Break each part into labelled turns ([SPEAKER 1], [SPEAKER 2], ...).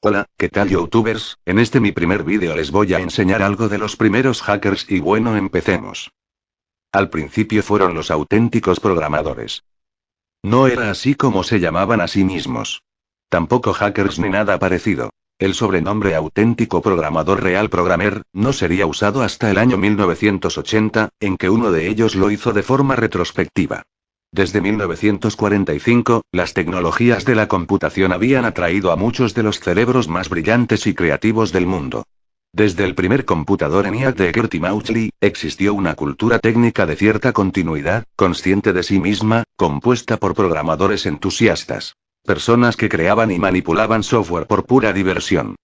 [SPEAKER 1] Hola, ¿qué tal youtubers? En este mi primer vídeo les voy a enseñar algo de los primeros hackers y bueno, empecemos. Al principio fueron los auténticos programadores. No era así como se llamaban a sí mismos. Tampoco hackers ni nada parecido. El sobrenombre auténtico programador real programmer no sería usado hasta el año 1980, en que uno de ellos lo hizo de forma retrospectiva. Desde 1945, las tecnologías de la computación habían atraído a muchos de los cerebros más brillantes y creativos del mundo. Desde el primer computador ENIAC de Gertie Mauchly, existió una cultura técnica de cierta continuidad, consciente de sí misma, compuesta por programadores entusiastas. Personas que creaban y manipulaban software por pura diversión.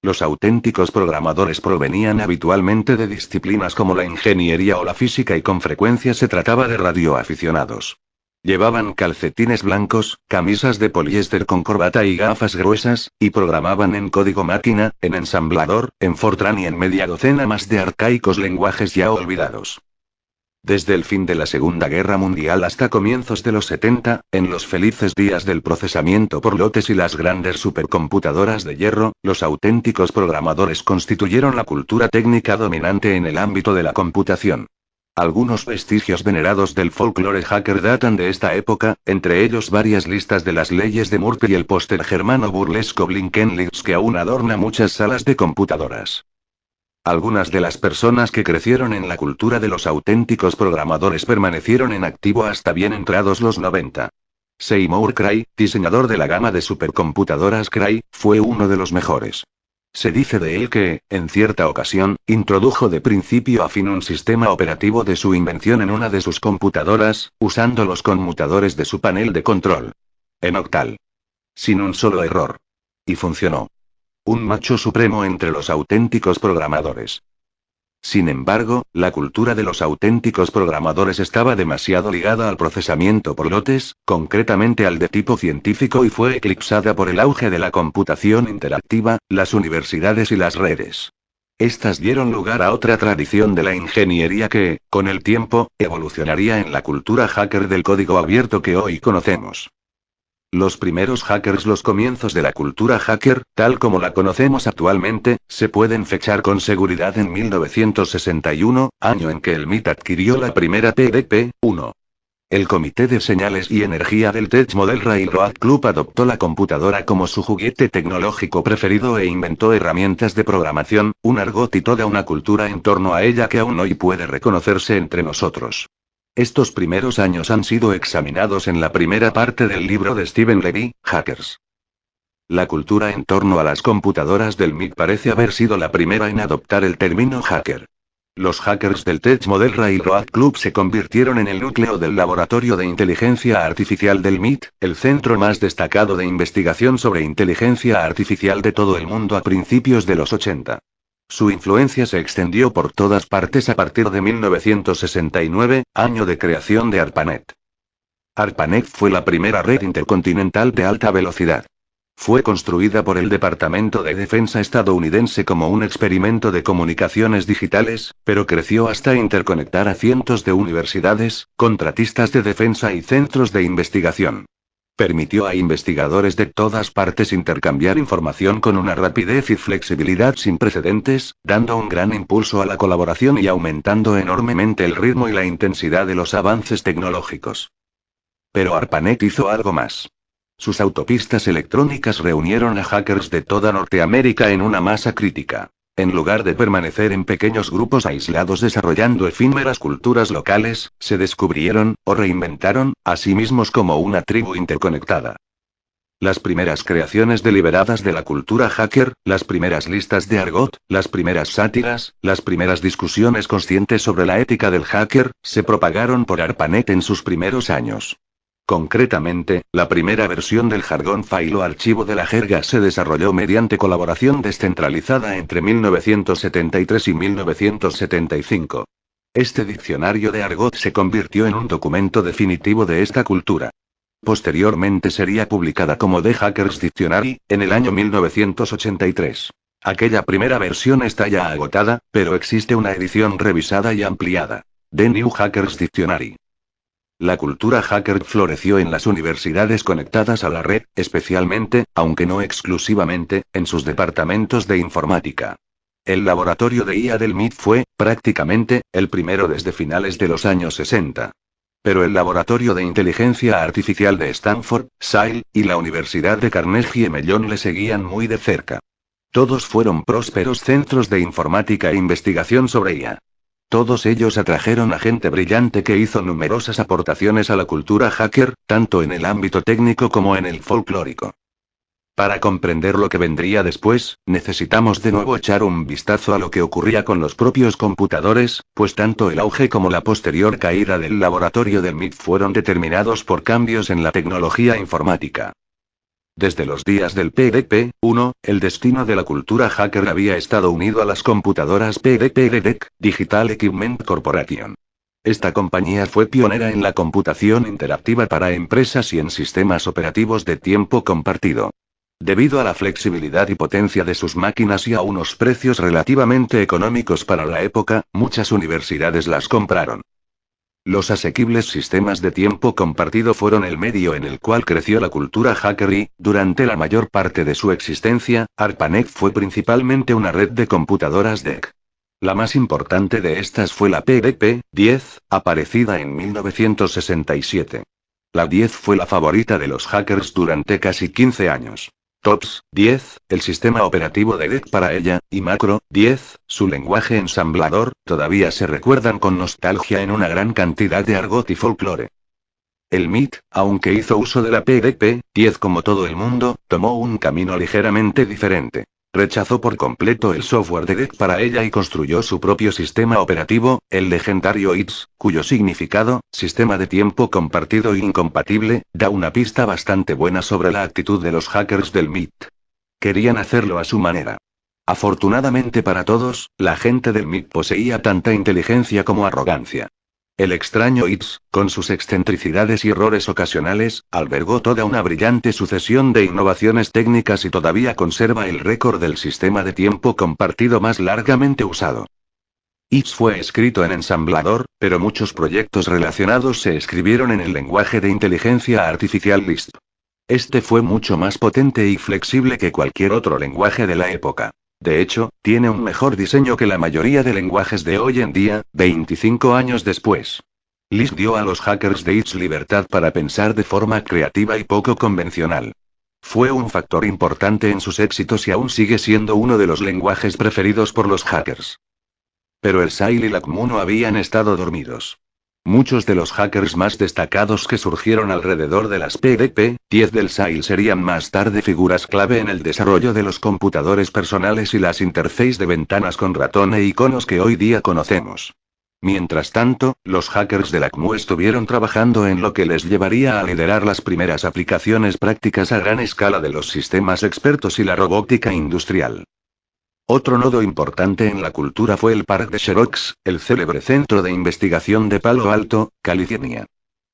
[SPEAKER 1] Los auténticos programadores provenían habitualmente de disciplinas como la ingeniería o la física y con frecuencia se trataba de radioaficionados. Llevaban calcetines blancos, camisas de poliéster con corbata y gafas gruesas, y programaban en código máquina, en ensamblador, en Fortran y en media docena más de arcaicos lenguajes ya olvidados. Desde el fin de la Segunda Guerra Mundial hasta comienzos de los 70, en los felices días del procesamiento por lotes y las grandes supercomputadoras de hierro, los auténticos programadores constituyeron la cultura técnica dominante en el ámbito de la computación. Algunos vestigios venerados del folclore hacker datan de esta época, entre ellos varias listas de las leyes de Murphy y el póster germano burlesco Blinkenlights que aún adorna muchas salas de computadoras. Algunas de las personas que crecieron en la cultura de los auténticos programadores permanecieron en activo hasta bien entrados los 90. Seymour Cray, diseñador de la gama de supercomputadoras Cray, fue uno de los mejores. Se dice de él que, en cierta ocasión, introdujo de principio a fin un sistema operativo de su invención en una de sus computadoras, usando los conmutadores de su panel de control. En octal. Sin un solo error. Y funcionó. Un macho supremo entre los auténticos programadores. Sin embargo, la cultura de los auténticos programadores estaba demasiado ligada al procesamiento por lotes, concretamente al de tipo científico y fue eclipsada por el auge de la computación interactiva, las universidades y las redes. Estas dieron lugar a otra tradición de la ingeniería que, con el tiempo, evolucionaría en la cultura hacker del código abierto que hoy conocemos. Los primeros hackers, los comienzos de la cultura hacker, tal como la conocemos actualmente, se pueden fechar con seguridad en 1961, año en que el MIT adquirió la primera PDP-1. El Comité de Señales y Energía del Tech Model Railroad Club adoptó la computadora como su juguete tecnológico preferido e inventó herramientas de programación, un argot y toda una cultura en torno a ella que aún hoy puede reconocerse entre nosotros. Estos primeros años han sido examinados en la primera parte del libro de Steven Levy, Hackers. La cultura en torno a las computadoras del MIT parece haber sido la primera en adoptar el término hacker. Los hackers del Tech Model Railroad Club se convirtieron en el núcleo del Laboratorio de Inteligencia Artificial del MIT, el centro más destacado de investigación sobre inteligencia artificial de todo el mundo a principios de los 80. Su influencia se extendió por todas partes a partir de 1969, año de creación de ARPANET. ARPANET fue la primera red intercontinental de alta velocidad. Fue construida por el Departamento de Defensa estadounidense como un experimento de comunicaciones digitales, pero creció hasta interconectar a cientos de universidades, contratistas de defensa y centros de investigación. Permitió a investigadores de todas partes intercambiar información con una rapidez y flexibilidad sin precedentes, dando un gran impulso a la colaboración y aumentando enormemente el ritmo y la intensidad de los avances tecnológicos. Pero ARPANET hizo algo más. Sus autopistas electrónicas reunieron a hackers de toda Norteamérica en una masa crítica. En lugar de permanecer en pequeños grupos aislados desarrollando efímeras culturas locales, se descubrieron, o reinventaron, a sí mismos como una tribu interconectada. Las primeras creaciones deliberadas de la cultura hacker, las primeras listas de argot, las primeras sátiras, las primeras discusiones conscientes sobre la ética del hacker, se propagaron por ARPANET en sus primeros años. Concretamente, la primera versión del jargón file o archivo de la jerga se desarrolló mediante colaboración descentralizada entre 1973 y 1975. Este diccionario de argot se convirtió en un documento definitivo de esta cultura. Posteriormente sería publicada como The Hackers Dictionary, en el año 1983. Aquella primera versión está ya agotada, pero existe una edición revisada y ampliada. The New Hackers Dictionary. La cultura hacker floreció en las universidades conectadas a la red, especialmente, aunque no exclusivamente, en sus departamentos de informática. El laboratorio de IA del MIT fue, prácticamente, el primero desde finales de los años 60. Pero el laboratorio de inteligencia artificial de Stanford, SAIL, y la Universidad de Carnegie Mellon le seguían muy de cerca. Todos fueron prósperos centros de informática e investigación sobre IA. Todos ellos atrajeron a gente brillante que hizo numerosas aportaciones a la cultura hacker, tanto en el ámbito técnico como en el folclórico. Para comprender lo que vendría después, necesitamos de nuevo echar un vistazo a lo que ocurría con los propios computadores, pues tanto el auge como la posterior caída del laboratorio del MIT fueron determinados por cambios en la tecnología informática. Desde los días del PDP-1, el destino de la cultura hacker había estado unido a las computadoras PDP-DEC, Digital Equipment Corporation. Esta compañía fue pionera en la computación interactiva para empresas y en sistemas operativos de tiempo compartido. Debido a la flexibilidad y potencia de sus máquinas y a unos precios relativamente económicos para la época, muchas universidades las compraron. Los asequibles sistemas de tiempo compartido fueron el medio en el cual creció la cultura hacker y, durante la mayor parte de su existencia, ARPANET fue principalmente una red de computadoras DEC. La más importante de estas fue la PDP-10, aparecida en 1967. La 10 fue la favorita de los hackers durante casi 15 años. TOPS 10, el sistema operativo de DEC para ella, y Macro 10, su lenguaje ensamblador, todavía se recuerdan con nostalgia en una gran cantidad de argot y folclore. El MIT, aunque hizo uso de la PDP-10 como todo el mundo, tomó un camino ligeramente diferente. Rechazó por completo el software de DEC para ella y construyó su propio sistema operativo, el legendario ITS, cuyo significado, sistema de tiempo compartido e incompatible, da una pista bastante buena sobre la actitud de los hackers del MIT. Querían hacerlo a su manera. Afortunadamente para todos, la gente del MIT poseía tanta inteligencia como arrogancia. El extraño ITS, con sus excentricidades y errores ocasionales, albergó toda una brillante sucesión de innovaciones técnicas y todavía conserva el récord del sistema de tiempo compartido más largamente usado. ITS fue escrito en ensamblador, pero muchos proyectos relacionados se escribieron en el lenguaje de inteligencia artificial Lisp. Este fue mucho más potente y flexible que cualquier otro lenguaje de la época. De hecho, tiene un mejor diseño que la mayoría de lenguajes de hoy en día, 25 años después. Lisp dio a los hackers de ITS libertad para pensar de forma creativa y poco convencional. Fue un factor importante en sus éxitos y aún sigue siendo uno de los lenguajes preferidos por los hackers. Pero el SAIL y la CMU no habían estado dormidos. Muchos de los hackers más destacados que surgieron alrededor de las PDP-10 del SAIL serían más tarde figuras clave en el desarrollo de los computadores personales y las interfaces de ventanas con ratón e iconos que hoy día conocemos. Mientras tanto, los hackers de la CMU estuvieron trabajando en lo que les llevaría a liderar las primeras aplicaciones prácticas a gran escala de los sistemas expertos y la robótica industrial. Otro nodo importante en la cultura fue el Parque de Xerox, el célebre centro de investigación de Palo Alto, California.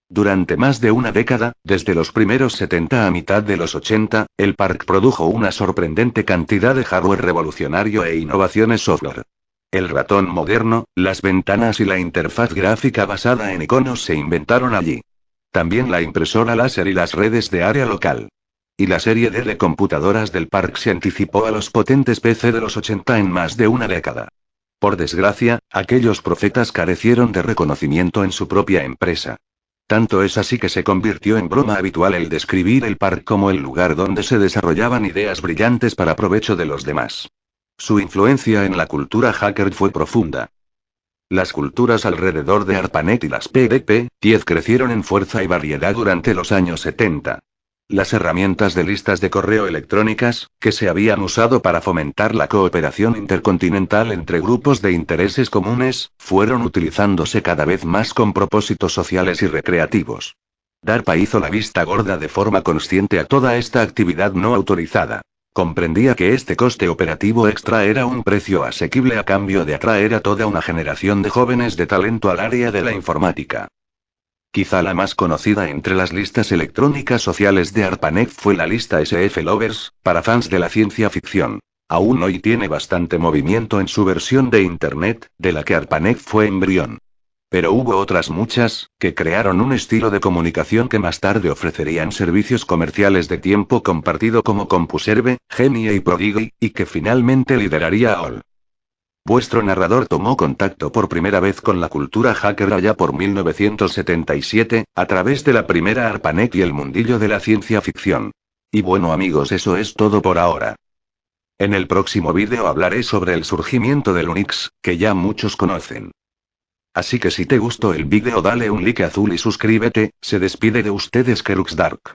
[SPEAKER 1] Durante más de una década, desde los primeros 70 a mitad de los 80, el parque produjo una sorprendente cantidad de hardware revolucionario e innovaciones software. El ratón moderno, las ventanas y la interfaz gráfica basada en iconos se inventaron allí. También la impresora láser y las redes de área local. Y la serie D de computadoras del parque se anticipó a los potentes PC de los 80 en más de una década. Por desgracia, aquellos profetas carecieron de reconocimiento en su propia empresa. Tanto es así que se convirtió en broma habitual el describir el parque como el lugar donde se desarrollaban ideas brillantes para provecho de los demás. Su influencia en la cultura hacker fue profunda. Las culturas alrededor de ARPANET y las PDP-10 crecieron en fuerza y variedad durante los años 70. Las herramientas de listas de correo electrónicas, que se habían usado para fomentar la cooperación intercontinental entre grupos de intereses comunes, fueron utilizándose cada vez más con propósitos sociales y recreativos. DARPA hizo la vista gorda de forma consciente a toda esta actividad no autorizada. Comprendía que este coste operativo extra era un precio asequible a cambio de atraer a toda una generación de jóvenes de talento al área de la informática. Quizá la más conocida entre las listas electrónicas sociales de ARPANET fue la lista SF Lovers, para fans de la ciencia ficción. Aún hoy tiene bastante movimiento en su versión de Internet, de la que ARPANET fue embrión. Pero hubo otras muchas, que crearon un estilo de comunicación que más tarde ofrecerían servicios comerciales de tiempo compartido como CompuServe, Genie y Prodigy, y que finalmente lideraría a AOL. Vuestro narrador tomó contacto por primera vez con la cultura hacker allá por 1977, a través de la primera ARPANET y el mundillo de la ciencia ficción. Y bueno amigos, eso es todo por ahora. En el próximo vídeo hablaré sobre el surgimiento del Unix, que ya muchos conocen. Así que si te gustó el vídeo dale un like azul y suscríbete. Se despide de ustedes Keruxdark.